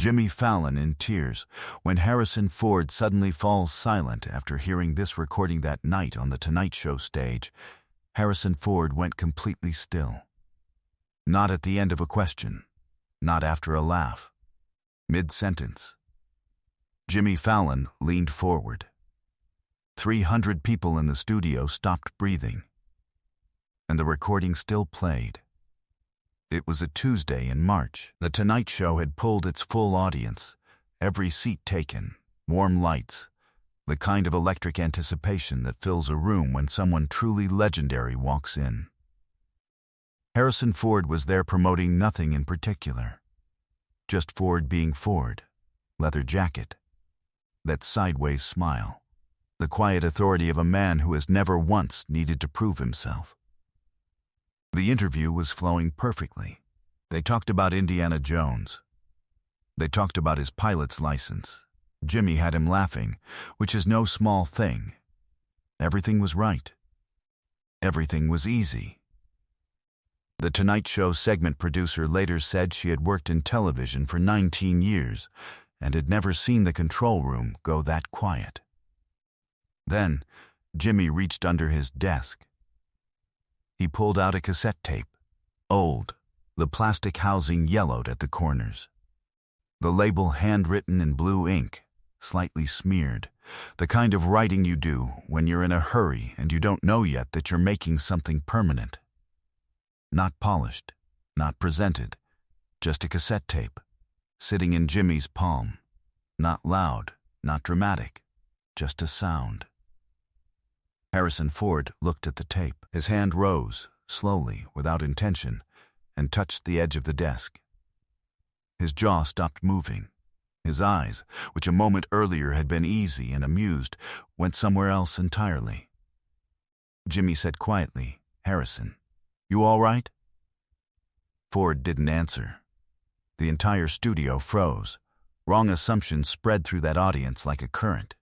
Jimmy Fallon in tears when Harrison Ford suddenly falls silent after hearing this recording that night on the Tonight Show stage. Harrison Ford went completely still. Not at the end of a question, not after a laugh. Mid-sentence. Jimmy Fallon leaned forward. 300 people in the studio stopped breathing, and the recording still played. It was a Tuesday in March. The Tonight Show had pulled its full audience, every seat taken, warm lights, the kind of electric anticipation that fills a room when someone truly legendary walks in. Harrison Ford was there promoting nothing in particular. Just Ford being Ford, leather jacket, that sideways smile, the quiet authority of a man who has never once needed to prove himself. The interview was flowing perfectly. They talked about Indiana Jones. They talked about his pilot's license. Jimmy had him laughing, which is no small thing. Everything was right. Everything was easy. The Tonight Show segment producer later said she had worked in television for 19 years and had never seen the control room go that quiet. Then, Jimmy reached under his desk. He pulled out a cassette tape, old, the plastic housing yellowed at the corners. The label handwritten in blue ink, slightly smeared, the kind of writing you do when you're in a hurry and you don't know yet that you're making something permanent. Not polished, not presented, just a cassette tape, sitting in Jimmy's palm. Not loud, not dramatic, just a sound. Harrison Ford looked at the tape. His hand rose, slowly, without intention, and touched the edge of the desk. His jaw stopped moving. His eyes, which a moment earlier had been easy and amused, went somewhere else entirely. Jimmy said quietly, "Harrison, you all right?" Ford didn't answer. The entire studio froze. Wrong assumptions spread through that audience like a current.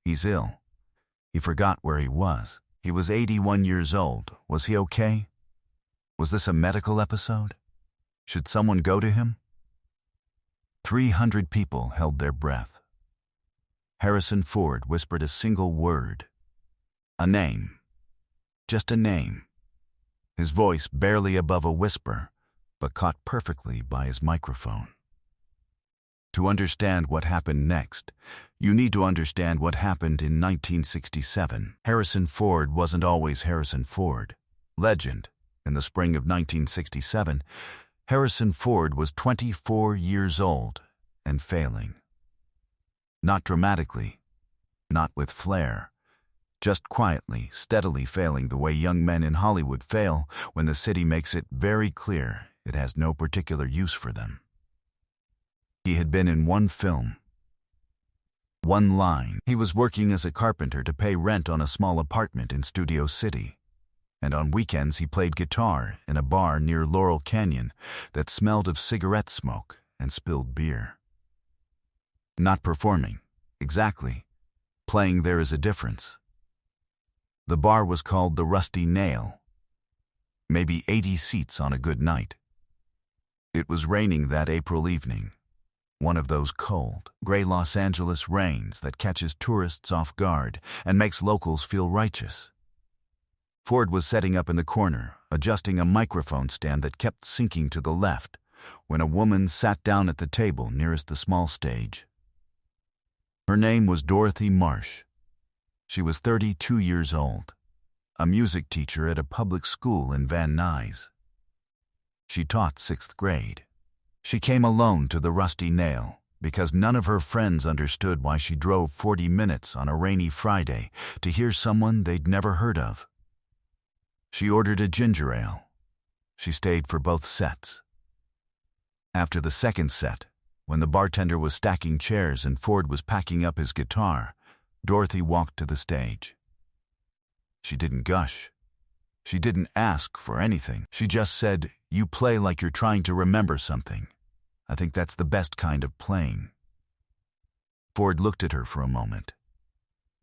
He's ill. He forgot where he was. He was 81 years old. Was he okay? Was this a medical episode? Should someone go to him? 300 people held their breath. Harrison Ford whispered a single word. A name. Just a name. His voice barely above a whisper, but caught perfectly by his microphone. To understand what happened next, you need to understand what happened in 1967. Harrison Ford wasn't always Harrison Ford. Legend. In the spring of 1967, Harrison Ford was 24 years old and failing. Not dramatically, not with flair, just quietly, steadily failing the way young men in Hollywood fail when the city makes it very clear it has no particular use for them. He had been in one film, one line. He was working as a carpenter to pay rent on a small apartment in Studio City, and on weekends he played guitar in a bar near Laurel Canyon that smelled of cigarette smoke and spilled beer. Not performing, exactly. Playing there is a difference. The bar was called the Rusty Nail. Maybe 80 seats on a good night. It was raining that April evening. One of those cold, gray Los Angeles rains that catches tourists off guard and makes locals feel righteous. Ford was setting up in the corner, adjusting a microphone stand that kept sinking to the left, when a woman sat down at the table nearest the small stage. Her name was Dorothy Marsh. She was 32 years old, a music teacher at a public school in Van Nuys. She taught 6th grade. She came alone to the Rusty Nail because none of her friends understood why she drove 40 minutes on a rainy Friday to hear someone they'd never heard of. She ordered a ginger ale. She stayed for both sets. After the second set, when the bartender was stacking chairs and Ford was packing up his guitar, Dorothy walked to the stage. She didn't gush. She didn't ask for anything. She just said, "You play like you're trying to remember something. I think that's the best kind of playing." Ford looked at her for a moment.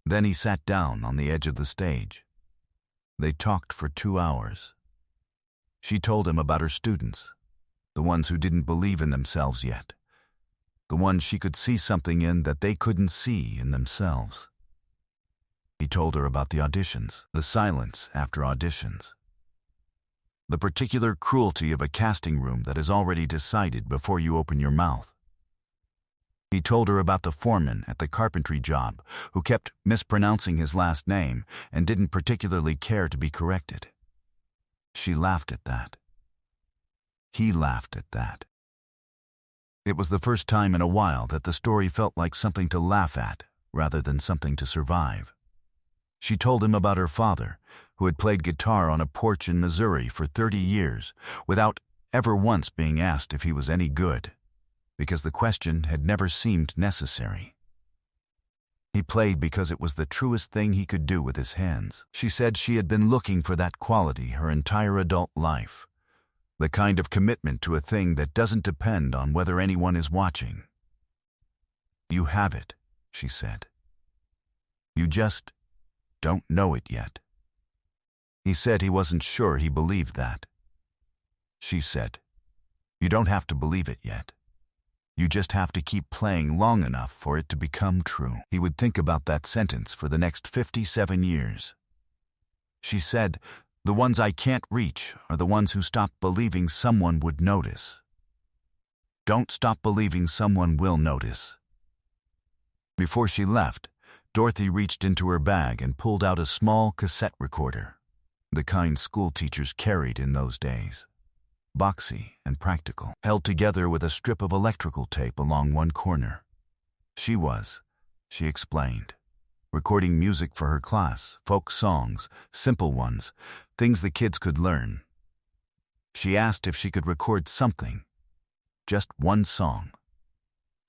Then he sat down on the edge of the stage. They talked for 2 hours. She told him about her students, the ones who didn't believe in themselves yet, the ones she could see something in that they couldn't see in themselves. He told her about the auditions, the silence after auditions, the particular cruelty of a casting room that is already decided before you open your mouth. He told her about the foreman at the carpentry job who kept mispronouncing his last name and didn't particularly care to be corrected. She laughed at that. He laughed at that. It was the first time in a while that the story felt like something to laugh at rather than something to survive. She told him about her father, who had played guitar on a porch in Missouri for 30 years without ever once being asked if he was any good, because the question had never seemed necessary. He played because it was the truest thing he could do with his hands. She said she had been looking for that quality her entire adult life, the kind of commitment to a thing that doesn't depend on whether anyone is watching. You have it, she said. You just don't know it yet. He said he wasn't sure he believed that. She said, you don't have to believe it yet. You just have to keep playing long enough for it to become true. He would think about that sentence for the next 57 years. She said, the ones I can't reach are the ones who stop believing someone would notice. Don't stop believing someone will notice. Before she left, Dorothy reached into her bag and pulled out a small cassette recorder, the kind school teachers carried in those days. Boxy and practical, held together with a strip of electrical tape along one corner. She explained, recording music for her class, folk songs, simple ones, things the kids could learn. She asked if she could record something, just one song,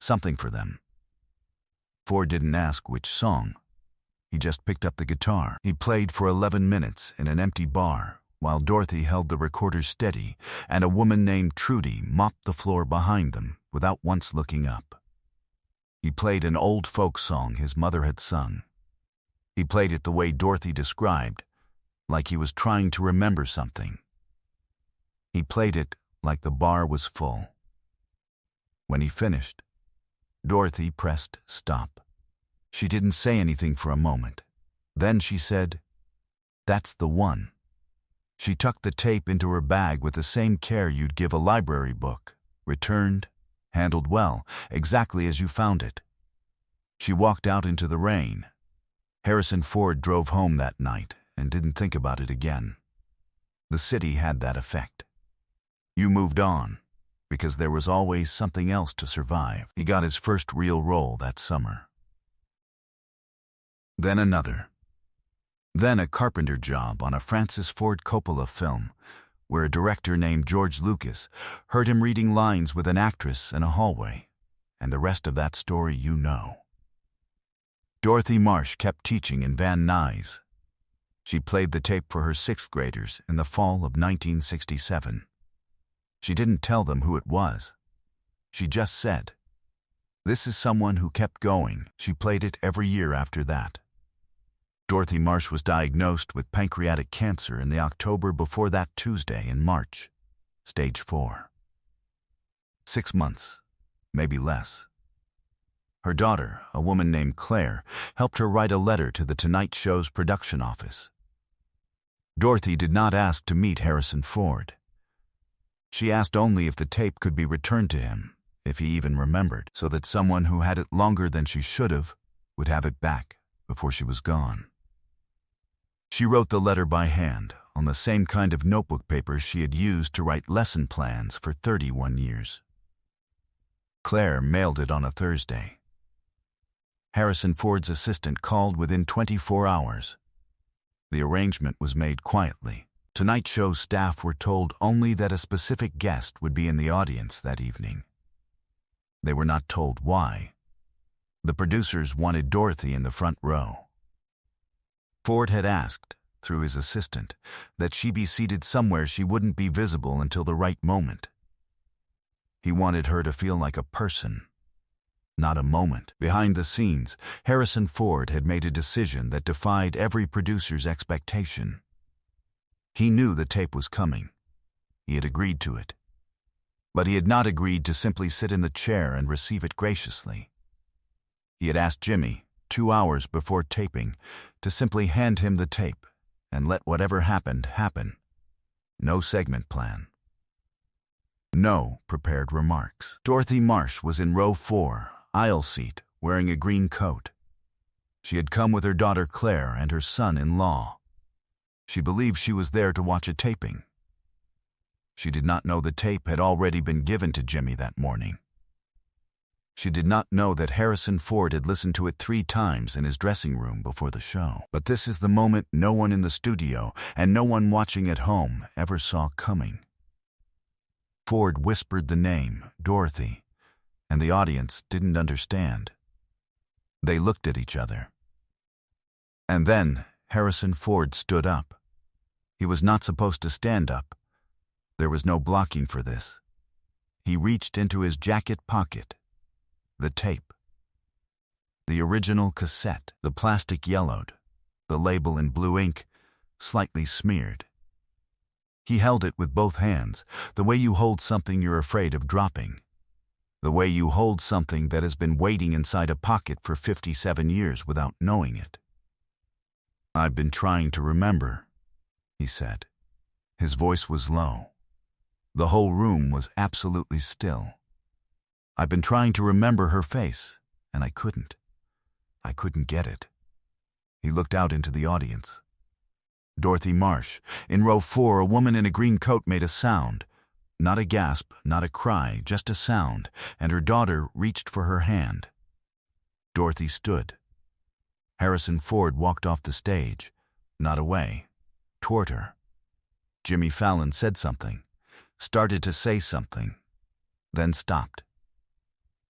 something for them. Ford didn't ask which song. He just picked up the guitar. He played for 11 minutes in an empty bar, while Dorothy held the recorder steady and a woman named Trudy mopped the floor behind them without once looking up. He played an old folk song his mother had sung. He played it the way Dorothy described, like he was trying to remember something. He played it like the bar was full. When he finished, Dorothy pressed stop. She didn't say anything for a moment. Then she said, "That's the one." She tucked the tape into her bag with the same care you'd give a library book, returned, handled well, exactly as you found it. She walked out into the rain. Harrison Ford drove home that night and didn't think about it again. The city had that effect. You moved on, because there was always something else to survive. He got his first real role that summer. Then another. Then a carpenter job on a Francis Ford Coppola film, where a director named George Lucas heard him reading lines with an actress in a hallway, and the rest of that story you know. Dorothy Marsh kept teaching in Van Nuys. She played the tape for her sixth graders in the fall of 1967. She didn't tell them who it was. She just said, "This is someone who kept going." She played it every year after that. Dorothy Marsh was diagnosed with pancreatic cancer in the October before that Tuesday in March, stage 4. 6 months, maybe less. Her daughter, a woman named Claire, helped her write a letter to the Tonight Show's production office. Dorothy did not ask to meet Harrison Ford. She asked only if the tape could be returned to him, if he even remembered, so that someone who had it longer than she should have would have it back before she was gone. She wrote the letter by hand on the same kind of notebook paper she had used to write lesson plans for 31 years. Claire mailed it on a Thursday. Harrison Ford's assistant called within 24 hours. The arrangement was made quietly. Tonight Show staff were told only that a specific guest would be in the audience that evening. They were not told why. The producers wanted Dorothy in the front row. Ford had asked, through his assistant, that she be seated somewhere she wouldn't be visible until the right moment. He wanted her to feel like a person, not a moment. Behind the scenes, Harrison Ford had made a decision that defied every producer's expectation. He knew the tape was coming. He had agreed to it. But he had not agreed to simply sit in the chair and receive it graciously. He had asked Jimmy, 2 hours before taping, to simply hand him the tape and let whatever happened happen. No segment plan. No prepared remarks. Dorothy Marsh was in row 4, aisle seat, wearing a green coat. She had come with her daughter Claire and her son-in-law. She believed she was there to watch a taping. She did not know the tape had already been given to Jimmy that morning. She did not know that Harrison Ford had listened to it 3 times in his dressing room before the show. But this is the moment no one in the studio and no one watching at home ever saw coming. Ford whispered the name, Dorothy, and the audience didn't understand. They looked at each other. And then Harrison Ford stood up. He was not supposed to stand up. There was no blocking for this. He reached into his jacket pocket. The tape. The original cassette, the plastic yellowed, the label in blue ink, slightly smeared. He held it with both hands, the way you hold something you're afraid of dropping. The way you hold something that has been waiting inside a pocket for 57 years without knowing it. "I've been trying to remember," he said. His voice was low. The whole room was absolutely still. "I've been trying to remember her face, and I couldn't. I couldn't get it." He looked out into the audience. Dorothy Marsh. In row 4, a woman in a green coat made a sound. Not a gasp, not a cry, just a sound, and her daughter reached for her hand. Dorothy stood. Harrison Ford walked off the stage, not away, toward her. Jimmy Fallon said something, started to say something, then stopped.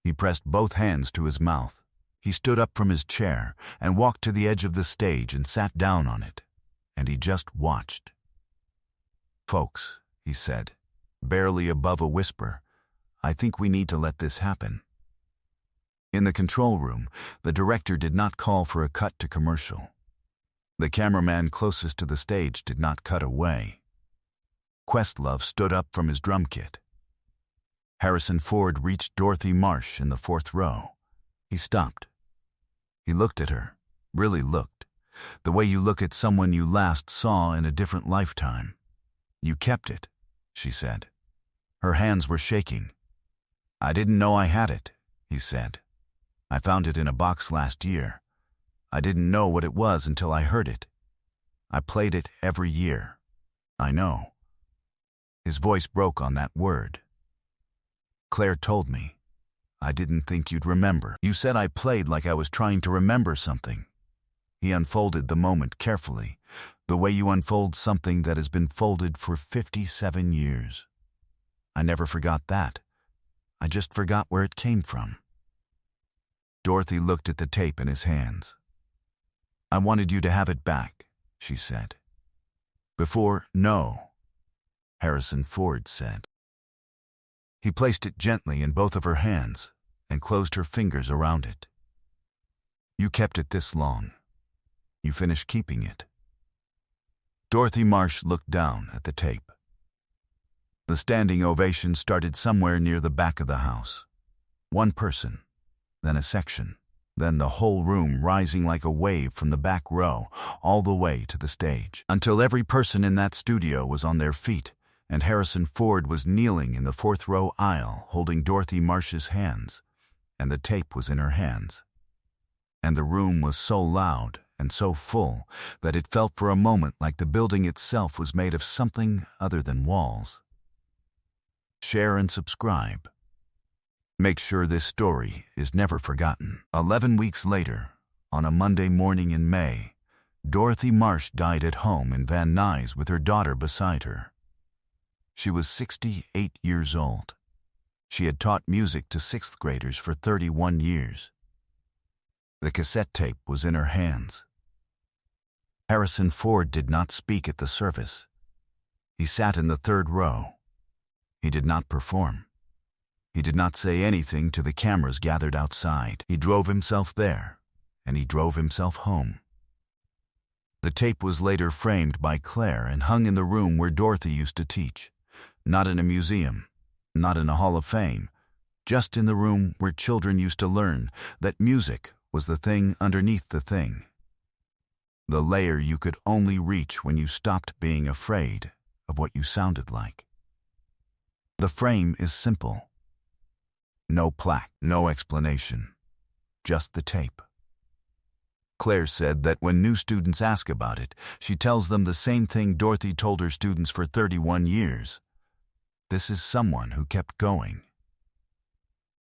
He pressed both hands to his mouth. He stood up from his chair and walked to the edge of the stage and sat down on it, and he just watched. "Folks," he said, barely above a whisper, "I think we need to let this happen." In the control room, the director did not call for a cut to commercial. The cameraman closest to the stage did not cut away. Questlove stood up from his drum kit. Harrison Ford reached Dorothy Marsh in the 4th row. He stopped. He looked at her, really looked, the way you look at someone you last saw in a different lifetime. "You kept it," she said. Her hands were shaking. "I didn't know I had it," he said. "I found it in a box last year. I didn't know what it was until I heard it. I played it every year. I know." His voice broke on that word. "Claire told me. I didn't think you'd remember. You said I played like I was trying to remember something." He unfolded the moment carefully, the way you unfold something that has been folded for 57 years. "I never forgot that. I just forgot where it came from." Dorothy looked at the tape in his hands. "I wanted you to have it back," she said. "Before, no," Harrison Ford said. He placed it gently in both of her hands and closed her fingers around it. "You kept it this long. You finished keeping it." Dorothy Marsh looked down at the tape. The standing ovation started somewhere near the back of the house. One person, then a section, then the whole room rising like a wave from the back row all the way to the stage, until every person in that studio was on their feet, and Harrison Ford was kneeling in the 4th row aisle holding Dorothy Marsh's hands, and the tape was in her hands. And the room was so loud and so full that it felt for a moment like the building itself was made of something other than walls. Share and subscribe. Make sure this story is never forgotten. 11 weeks later, on a Monday morning in May, Dorothy Marsh died at home in Van Nuys with her daughter beside her. She was 68 years old. She had taught music to 6th graders for 31 years. The cassette tape was in her hands. Harrison Ford did not speak at the service. He sat in the 3rd row. He did not perform. He did not say anything to the cameras gathered outside. He drove himself there, and he drove himself home. The tape was later framed by Claire and hung in the room where Dorothy used to teach, not in a museum, not in a hall of fame, just in the room where children used to learn that music was the thing underneath the thing. The layer you could only reach when you stopped being afraid of what you sounded like. The frame is simple. No plaque, no explanation, just the tape. Claire said that when new students ask about it, she tells them the same thing Dorothy told her students for 31 years. This is someone who kept going.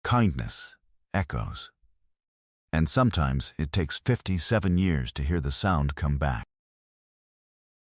Kindness echoes. And sometimes it takes 57 years to hear the sound come back.